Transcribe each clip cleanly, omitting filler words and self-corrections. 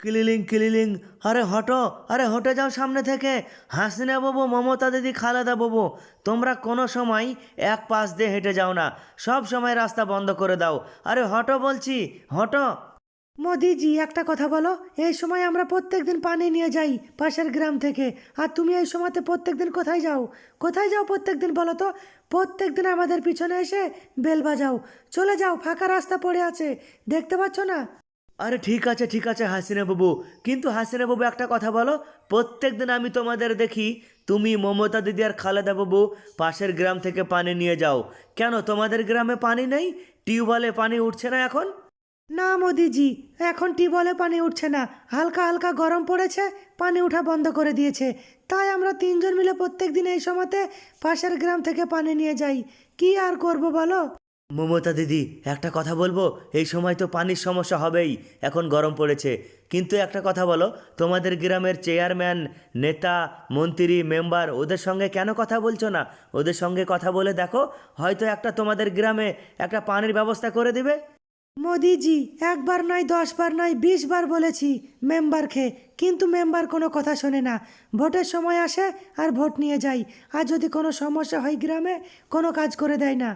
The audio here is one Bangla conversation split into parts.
ক্লিলিং ক্লিলিং। আরে হটো, আরে হটে যাও সামনে থেকে। হাসিনা বাবু, মমতা দিদি, খালেদা বাবু, তোমরা কোনো সময় এক পাশ দিয়ে হেঁটে যাও না, সব সময় রাস্তা বন্ধ করে দাও। আরে হটো বলছি, হটো। মোদিজি একটা কথা বলো, এই সময় আমরা প্রত্যেকদিন পানি নিয়ে যাই পাশের গ্রাম থেকে, আর তুমি এই সময়তে প্রত্যেকদিন কোথায় যাও? কোথায় যাও প্রত্যেকদিন বলো তো? প্রত্যেকদিন আমাদের পিছনে এসে বেল বাজাও। চলে যাও, ফাঁকা রাস্তা পড়ে আছে, দেখতে পাচ্ছ না? আরে ঠিক আছে হাসিনা বাবু, কিন্তু হাসিনা বাবু একটা কথা বলো, প্রত্যেকদিন আমি তোমাদের দেখি তুমি, মমতা দিদি আর খালেদা বাবু পাশের গ্রাম থেকে পানি নিয়ে যাও। কেন তোমাদের গ্রামে পানি নেই? টিউবওয়েলে পানি উঠছে না এখন? না মোদিজি, এখন টিউবওয়েলে পানি উঠছে না, হালকা হালকা গরম পড়েছে, পানি ওঠা বন্ধ করে দিয়েছে। তাই আমরা তিনজন মিলে প্রত্যেকদিন এই সময়তে পাশের গ্রাম থেকে পানি নিয়ে যাই। কি আর করব বলো? মমতা দিদি, একটা কথা বলবো, এই সময় তো পানির সমস্যা হবেই, এখন গরম পড়েছে। কিন্তু একটা কথা বলো, তোমাদের গ্রামের চেয়ারম্যান, নেতা, মন্ত্রী, মেম্বার, ওদের সঙ্গে কেন কথা বলছো না? ওদের সঙ্গে কথা বলে দেখো, হয়তো একটা তোমাদের গ্রামে একটা পানির ব্যবস্থা করে দিবে। মোদিজি, একবার নয় 10 বার নয় 20 বার বলেছি মেম্বারকে, কিন্তু মেম্বার কোনো কথা শোনে না। ভোটের সময় আসে আর ভোট নিয়ে যায়, আর যদি কোনো সমস্যা হয় গ্রামে, কোনো কাজ করে দেয় না।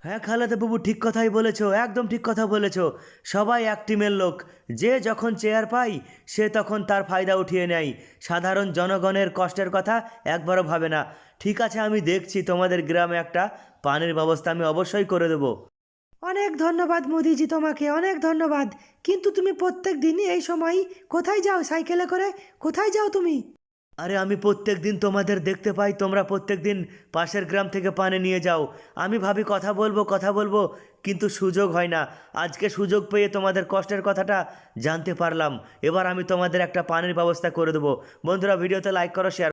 হ্যাঁ খালেদা বাবু, ঠিক কথাই বলেছো, একদম ঠিক কথা বলেছো। সবাই এক টিমের লোক, যে যখন চেয়ার পায় সে তখন তার ফায়দা উঠিয়ে নেয়, সাধারণ জনগণের কষ্টের কথা একবারও ভাবে না। ঠিক আছে, আমি দেখছি তোমাদের গ্রামে একটা পানির ব্যবস্থা আমি অবশ্যই করে দেবো। অনেক ধন্যবাদ মোদিজি, তোমাকে অনেক ধন্যবাদ। কিন্তু তুমি প্রত্যেক দিনই এই সময় কোথায় যাও সাইকেলে করে? কোথায় যাও তুমি? আরে আমি প্রত্যেক দিন তোমাদের দেখতে পাই, তোমরা প্রত্যেক দিন পাশের গ্রাম থেকে পানি নিয়ে যাও। আমি ভাবি কথা বলবো কথা বলবো, কিন্তু সুযোগ হয় না। আজকে সুযোগ পেয়ে তোমাদের কষ্টের কথাটা জানতে পারলাম। এবার আমি তোমাদের একটা পানির ব্যবস্থা করে দেবো। বন্ধুরা, ভিডিওতে লাইক করো, শেয়ার